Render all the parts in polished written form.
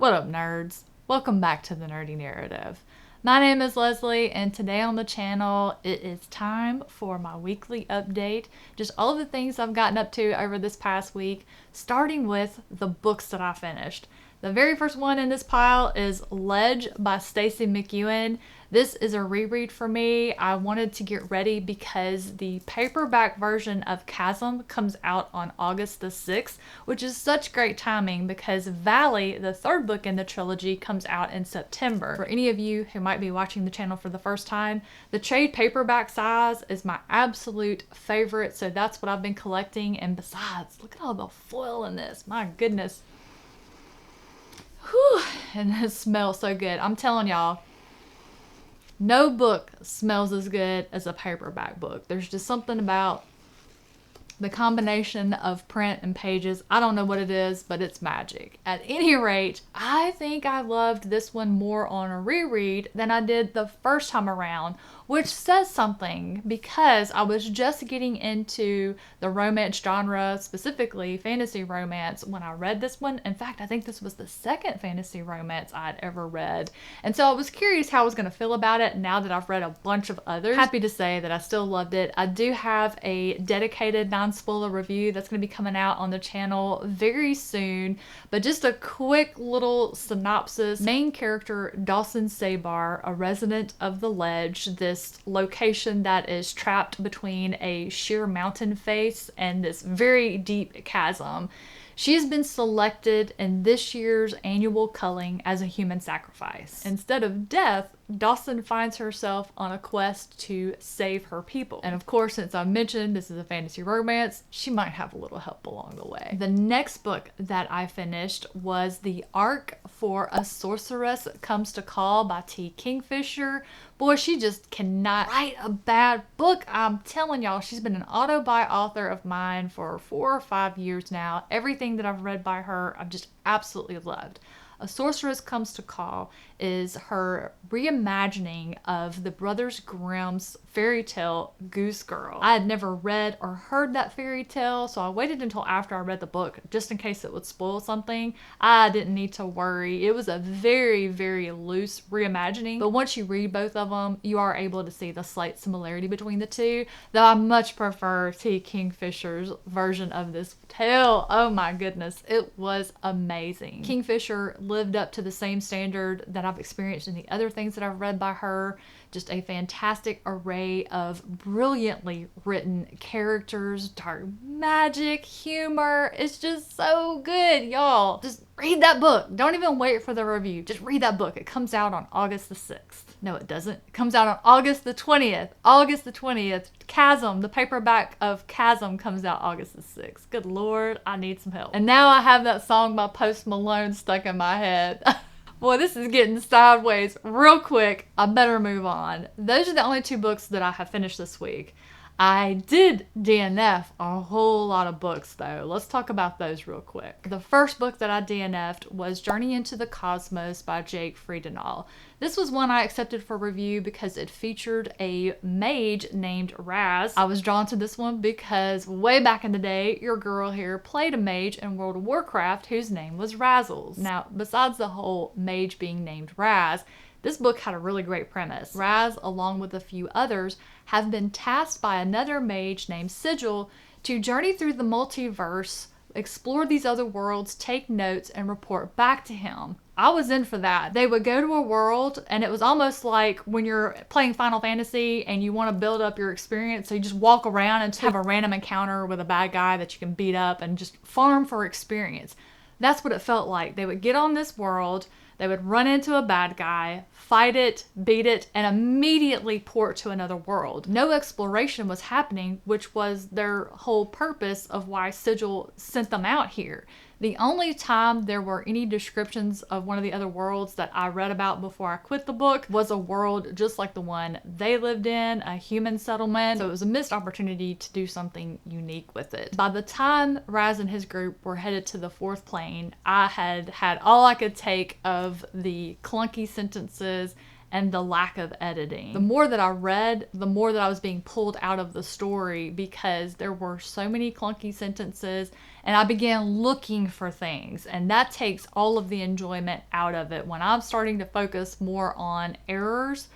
What up, nerds? Welcome back to the Nerdy Narrative. My name is Leslie, and today on the channel, it is time for my weekly update. Just all of the things I've gotten up to over this past week, starting with the books that I finished. The very first one in this pile is Ledge by Stacey McEwen. This is a reread for me. I wanted to get ready because the paperback version of Chasm comes out on August the 6th, which is such great timing because Valley, the third book in the trilogy, comes out in September. For any of you who might be watching the channel for the first time, the trade paperback size is my absolute favorite, so that's what I've been collecting. And besides, look at all the foil in this. My goodness. Whew, and it smells so good. I'm telling y'all, no book smells as good as a paperback book. There's just something about the combination of print and pages. I don't know what it is, but it's magic. At any rate, I think I loved this one more on a reread than I did the first time around, which says something because I was just getting into the romance genre, specifically fantasy romance, when I read this one. In fact, I think this was the second fantasy romance I'd ever read. And so I was curious how I was going to feel about it now that I've read a bunch of others. Happy to say that I still loved it. I do have a dedicated non-spoiler review that's going to be coming out on the channel very soon, but just a quick little synopsis. Main character Dawson Sabar, a resident of the Ledge, this location that is trapped between a sheer mountain face and this very deep chasm. She's been selected in this year's annual culling as a human sacrifice. Instead of death, Dawson finds herself on a quest to save her people. And of course, since I mentioned this is a fantasy romance, she might have a little help along the way. The next book that I finished was The Arc for a Sorceress Comes to Call by T. Kingfisher. Boy, she just cannot write a bad book. I'm telling y'all, she's been an auto-buy author of mine for 4 or 5 years now. Everything that I've read by her, I've just absolutely loved. A Sorceress Comes to Call is her reimagining of the Brothers Grimm's fairy tale Goose Girl. I had never read or heard that fairy tale, so I waited until after I read the book just in case it would spoil something. I didn't need to worry. It was a very, very loose reimagining, but once you read both of them, you are able to see the slight similarity between the two, though I much prefer T. Kingfisher's version of this tale. Oh my goodness, it was amazing. Kingfisher lived up to the same standard that I've experienced in the other things that I've read by her. Just a fantastic array of brilliantly written characters, dark magic, humor. It's just so good, y'all. Just read that book. Don't even wait for the review. Just read that book. It comes out on August the 6th. No, it doesn't. It comes out on August the 20th. August the 20th. Chasm, the paperback of Chasm comes out August the 6th. Good Lord, I need some help. And now I have that song by Post Malone stuck in my head. Boy, this is getting sideways real quick. I better move on. Those are the only 2 books that I have finished this week. I did DNF a whole lot of books though. Let's talk about those real quick. The first book that I DNF'd was Journey into the Cosmos by Jake Friedenau. This was one I accepted for review because it featured a mage named Raz. I was drawn to this one because way back in the day, your girl here played a mage in World of Warcraft whose name was Razzles. Now, besides the whole mage being named Raz, this book had a really great premise. Raz, along with a few others, have been tasked by another mage named Sigil to journey through the multiverse, explore these other worlds, take notes, and report back to him. I was in for that. They would go to a world, and it was almost like when you're playing Final Fantasy and you want to build up your experience, so you just walk around and have a random encounter with a bad guy that you can beat up and just farm for experience. That's what it felt like. They would get on this world, they would run into a bad guy, fight it, beat it, and immediately port to another world. No exploration was happening, which was their whole purpose of why Sigil sent them out here. The only time there were any descriptions of one of the other worlds that I read about before I quit the book was a world just like the one they lived in, a human settlement. So it was a missed opportunity to do something unique with it. By the time Raz and his group were headed to the 4th plane, I had all I could take of the clunky sentences and the lack of editing. The more that I read, the more that I was being pulled out of the story because there were so many clunky sentences, and I began looking for things, and that takes all of the enjoyment out of it. When I'm starting to focus more on errors,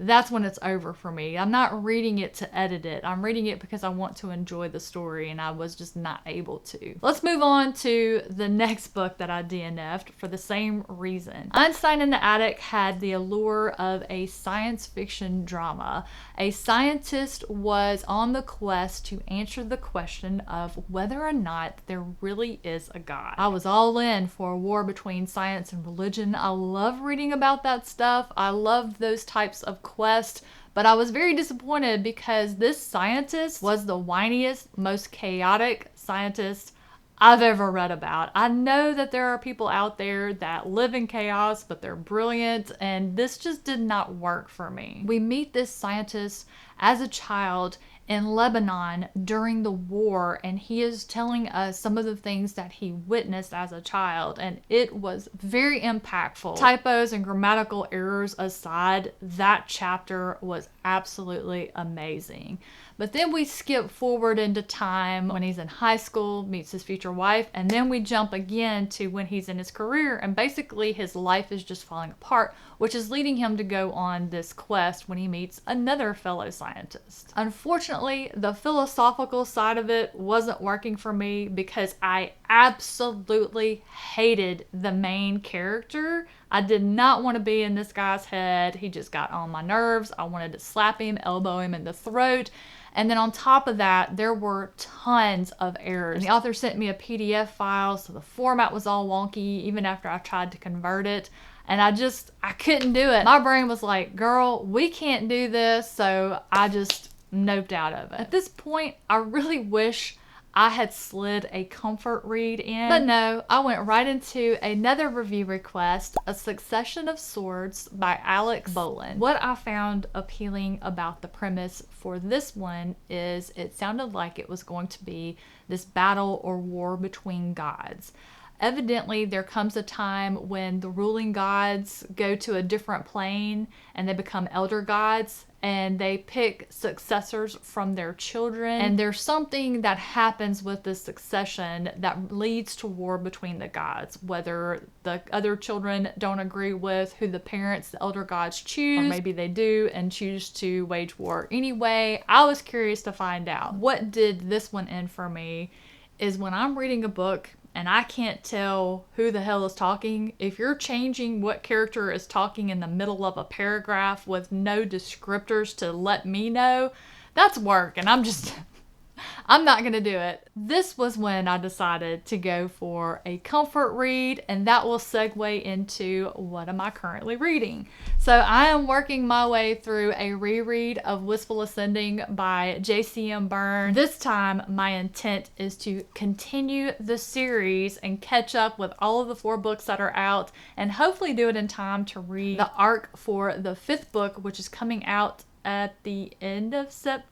that's when it's over for me. I'm not reading it to edit it. I'm reading it because I want to enjoy the story, and I was just not able to. Let's move on to the next book that I DNF'd for the same reason. Einstein in the Attic had the allure of a science fiction drama. A scientist was on the quest to answer the question of whether or not there really is a God. I was all in for a war between science and religion. I love reading about that stuff. I love those types of quest, but I was very disappointed because this scientist was the whiniest, most chaotic scientist I've ever read about. I know that there are people out there that live in chaos, but they're brilliant, and this just did not work for me. We meet this scientist as a child in Lebanon during the war, and he is telling us some of the things that he witnessed as a child, and it was very impactful. Typos and grammatical errors aside, that chapter was absolutely amazing. But then we skip forward into time when he's in high school, meets his future wife, and then we jump again to when he's in his career, and basically his life is just falling apart, which is leading him to go on this quest when he meets another fellow scientist. Unfortunately, the philosophical side of it wasn't working for me because I absolutely hated the main character. I did not want to be in this guy's head. He just got on my nerves. I wanted to slap him, elbow him in the throat. And then on top of that, there were tons of errors. And the author sent me a PDF file, so the format was all wonky even after I tried to convert it. And I couldn't do it. My brain was like, girl, we can't do this. So I just noped out of it. At this point, I really wish I had slid a comfort read in. But no, I went right into another review request, A Succession of Swords by Alex Bolin. What I found appealing about the premise for this one is it sounded like it was going to be this battle or war between gods. Evidently, there comes a time when the ruling gods go to a different plane and they become elder gods, and they pick successors from their children. And there's something that happens with this succession that leads to war between the gods, whether the other children don't agree with who the parents, the elder gods, choose, or maybe they do and choose to wage war anyway. I was curious to find out. What did this one end for me is when I'm reading a book and I can't tell who the hell is talking, if you're changing what character is talking in the middle of a paragraph with no descriptors to let me know, that's work, and I'm not gonna do it. This was when I decided to go for a comfort read, and that will segue into what am I currently reading. So I am working my way through a reread of Wistful Ascending by J.C.M. Byrne. This time my intent is to continue the series and catch up with all of the 4 books that are out, and hopefully do it in time to read the arc for the 5th book, which is coming out at the end of September?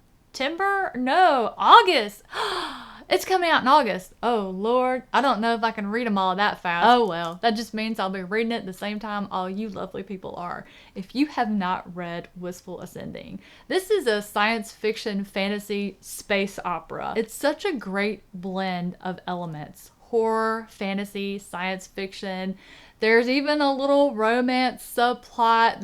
No, August. It's coming out in August. Oh, Lord. I don't know if I can read them all that fast. Oh, well. That just means I'll be reading it at the same time all you lovely people are. If you have not read Wistful Ascending, this is a science fiction fantasy space opera. It's such a great blend of elements. Horror, fantasy, science fiction. There's even a little romance subplot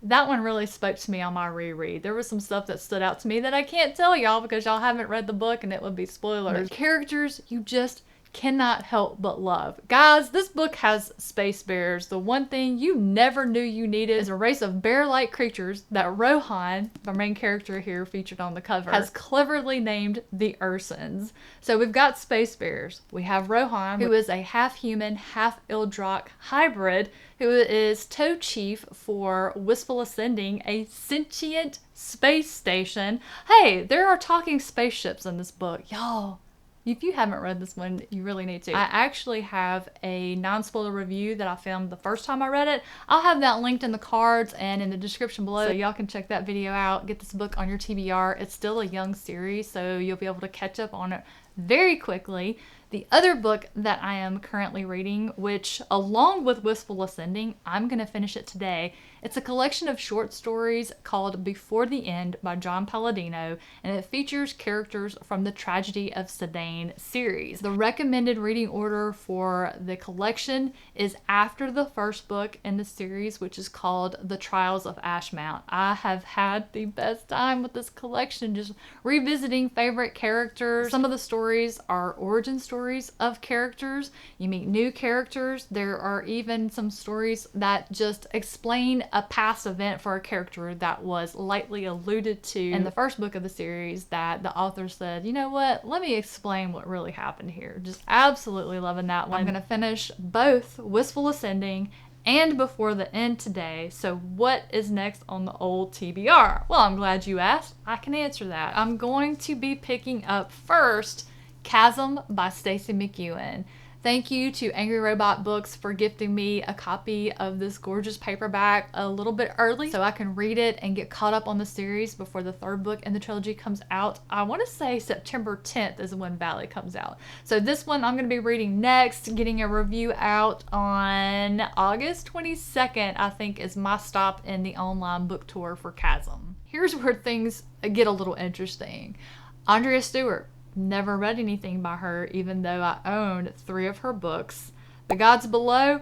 that one really spoke to me on my reread. There was some stuff that stood out to me that I can't tell y'all because y'all haven't read the book and it would be spoilers. But characters you just cannot help but love. Guys, this book has space bears. The one thing you never knew you needed is a race of bear-like creatures that Rohan, the main character here featured on the cover, has cleverly named the Ursins. So we've got space bears. We have Rohan, who is a half-human, half-Ildrak hybrid, who is Toe Chief for Wistful Ascending, a sentient space station. Hey, there are talking spaceships in this book. Y'all, if you haven't read this one, you really need to. I actually have a non-spoiler review that I filmed the first time I read it. I'll have that linked in the cards and in the description below, so y'all can check that video out. Get this book on your TBR. It's still a young series, so you'll be able to catch up on it very quickly. The other book that I am currently reading, which along with Wistful Ascending, I'm going to finish it today. It's a collection of short stories called Before the End by John Palladino, and it features characters from the Tragedy of Sedan series. The recommended reading order for the collection is after the first book in the series, which is called The Trials of Ashmount. I have had the best time with this collection, just revisiting favorite characters. Some of the stories are origin stories of characters. You meet new characters. There are even some stories that just explain a past event for a character that was lightly alluded to in the first book of the series, that the author said, you know what, let me explain what really happened here. Just absolutely loving that one. I'm going to finish both Wistful Ascending and Before the End today. So what is next on the old TBR? Well, I'm glad you asked. I can answer that. I'm going to be picking up first Chasm by Stacey McEwen. Thank you to Angry Robot Books for gifting me a copy of this gorgeous paperback a little bit early so I can read it and get caught up on the series before the third book in the trilogy comes out. I want to say September 10th is when Valley comes out. So this one I'm going to be reading next, getting a review out on August 22nd, I think, is my stop in the online book tour for Chasm. Here's where things get a little interesting. Andrea Stewart. Never read anything by her, even though I owned 3 of her books. The Gods Below,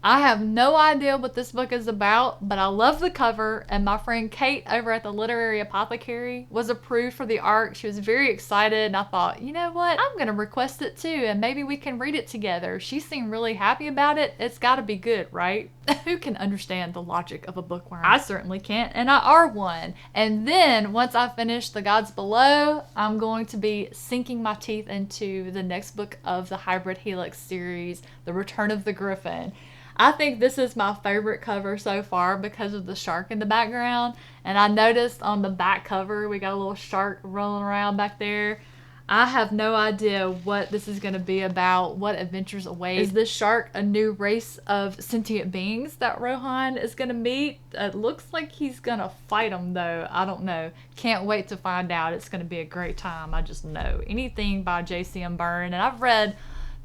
I have no idea what this book is about, but I love the cover, and my friend Kate over at the Literary Apothecary was approved for the art. She was very excited, and I thought, you know what, I'm going to request it too, and maybe we can read it together. She seemed really happy about it. It's got to be good, right? Who can understand the logic of a bookworm? I certainly can't, and I are one. And then, once I finish The Gods Below, I'm going to be sinking my teeth into the next book of the Hybrid Helix series, The Return of the Griffin. I think this is my favorite cover so far because of the shark in the background. And I noticed on the back cover, we got a little shark rolling around back there. I have no idea what this is going to be about, what adventures await. Is this shark a new race of sentient beings that Rohan is going to meet? It looks like he's going to fight them, though. I don't know. Can't wait to find out. It's going to be a great time. I just know. Anything by J.C.M. Byrne, and I've read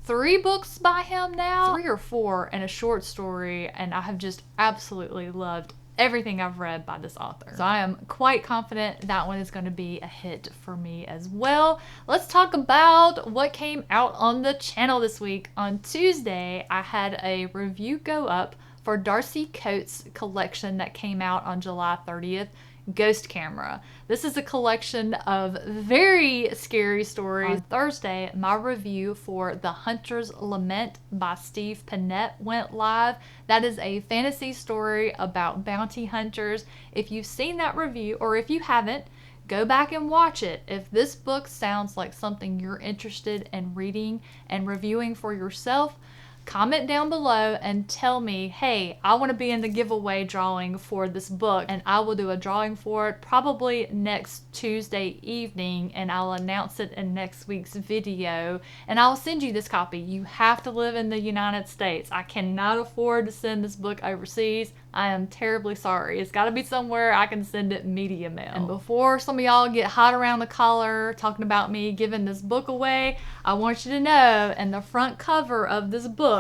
3 books by him now, 3 or 4, and a short story, and I have just absolutely loved everything I've read by this author. So I am quite confident that one is going to be a hit for me as well. Let's talk about what came out on the channel this week. On Tuesday, I had a review go up for Darcy Coates' collection that came out on July 30th. Ghost Camera. This is a collection of very scary stories. On Thursday, my review for The Hunter's Lament by Steve Panett went live. That is a fantasy story about bounty hunters. If you've seen that review, or if you haven't, go back and watch it. If this book sounds like something you're interested in reading and reviewing for yourself, comment down below and tell me, hey, I want to be in the giveaway drawing for this book, and I will do a drawing for it probably next Tuesday evening, and I'll announce it in next week's video, and I'll send you this copy. You have to live in the United States. I cannot afford to send this book overseas. I am terribly sorry. It's got to be somewhere I can send it media mail. And before some of y'all get hot around the collar talking about me giving this book away, I want you to know, in the front cover of this book,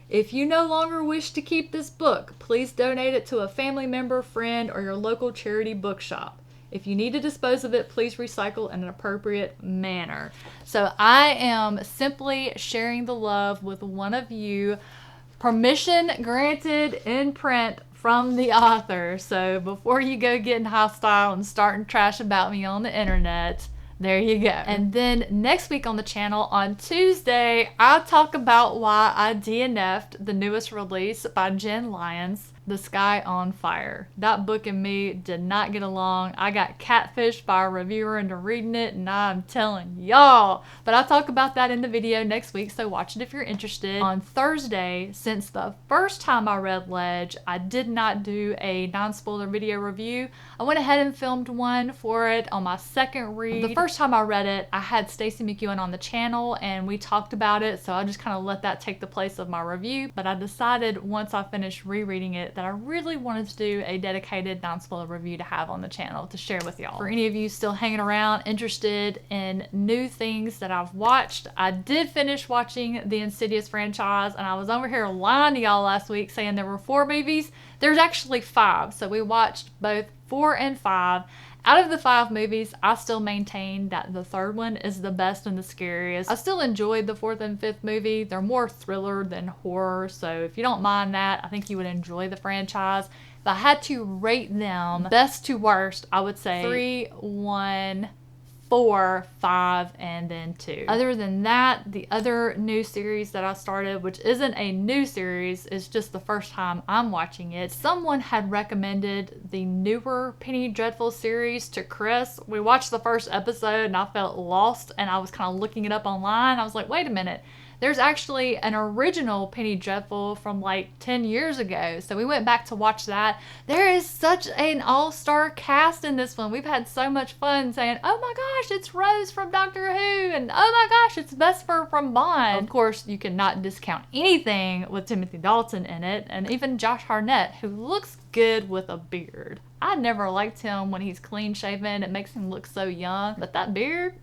if you no longer wish to keep this book, please donate it to a family member, friend, or your local charity bookshop. If you need to dispose of it, please recycle in an appropriate manner. So I am simply sharing the love with one of you. Permission granted in print from the author. So before you go getting hostile and starting trash about me on the internet, there you go. And then next week on the channel, on Tuesday, I'll talk about why I DNF'd the newest release by Jen Lyons, The Sky on Fire. That book and me did not get along. I got catfished by a reviewer into reading it, and I'm telling y'all. But I'll talk about that in the video next week, so watch it if you're interested. On Thursday, since the first time I read Ledge, I did not do a non-spoiler video review. I went ahead and filmed one for it on my second read. The first time I read it, I had Stacey McEwen on the channel, and we talked about it, so I just kind of let that take the place of my review. But I decided once I finished rereading it that I really wanted to do a dedicated non-spoiler review to have on the channel to share with y'all. For any of you still hanging around interested in new things that I've watched, I did finish watching the Insidious franchise, and I was over here lying to y'all last week saying there were 4 movies. There's actually 5, so we watched both 4 and 5. Out of the 5 movies, I still maintain that the 3rd one is the best and the scariest. I still enjoyed the 4th and 5th movie. They're more thriller than horror, so if you don't mind that, I think you would enjoy the franchise. If I had to rate them best to worst, I would say 3, 1, 4, 5, and then 2. Other than that, the other new series that I started, which isn't a new series, is just the first time I'm watching it. Someone had recommended the newer Penny Dreadful series to Chris. We watched the first episode and I felt lost, and I was kind of looking it up online. I was like, wait a minute. There's actually an original Penny Dreadful from like 10 years ago. So we went back to watch that. There is such an all-star cast in this one. We've had so much fun saying, oh my gosh, it's Rose from Doctor Who, and oh my gosh, it's Vesper from Bond. Of course, you cannot discount anything with Timothy Dalton in it, and even Josh Hartnett, who looks good with a beard. I never liked him when he's clean shaven. It makes him look so young, but that beard,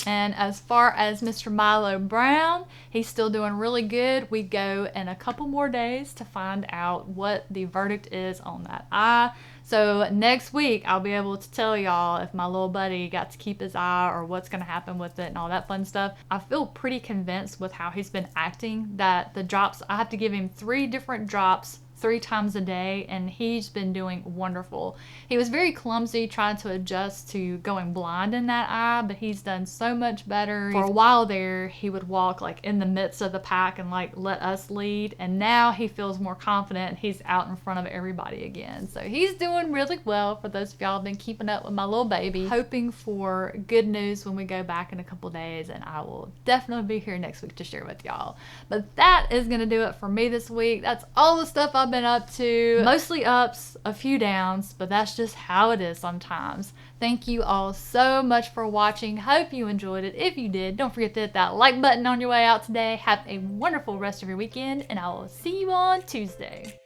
And as far as Mr. Milo Brown, he's still doing really good. We go in a couple more days to find out what the verdict is on that eye. So next week, I'll be able to tell y'all if my little buddy got to keep his eye or what's going to happen with it and all that fun stuff. I feel pretty convinced with how he's been acting that the drops, I have to give him 3 different drops 3 times a day, and he's been doing wonderful. He was very clumsy trying to adjust to going blind in that eye, but he's done so much better. For a while there, he would walk like in the midst of the pack and like let us lead, and now he feels more confident. He's out in front of everybody again. So he's doing really well, for those of y'all who've been keeping up with my little baby. Hoping for good news when we go back in a couple days, and I will definitely be here next week to share with y'all. But that is going to do it for me this week. That's all the stuff I've been up to. Mostly ups, a few downs, but that's just how it is sometimes. Thank you all so much for watching. Hope you enjoyed it. If you did, don't forget to hit that like button on your way out today. Have a wonderful rest of your weekend, and I will see you on Tuesday.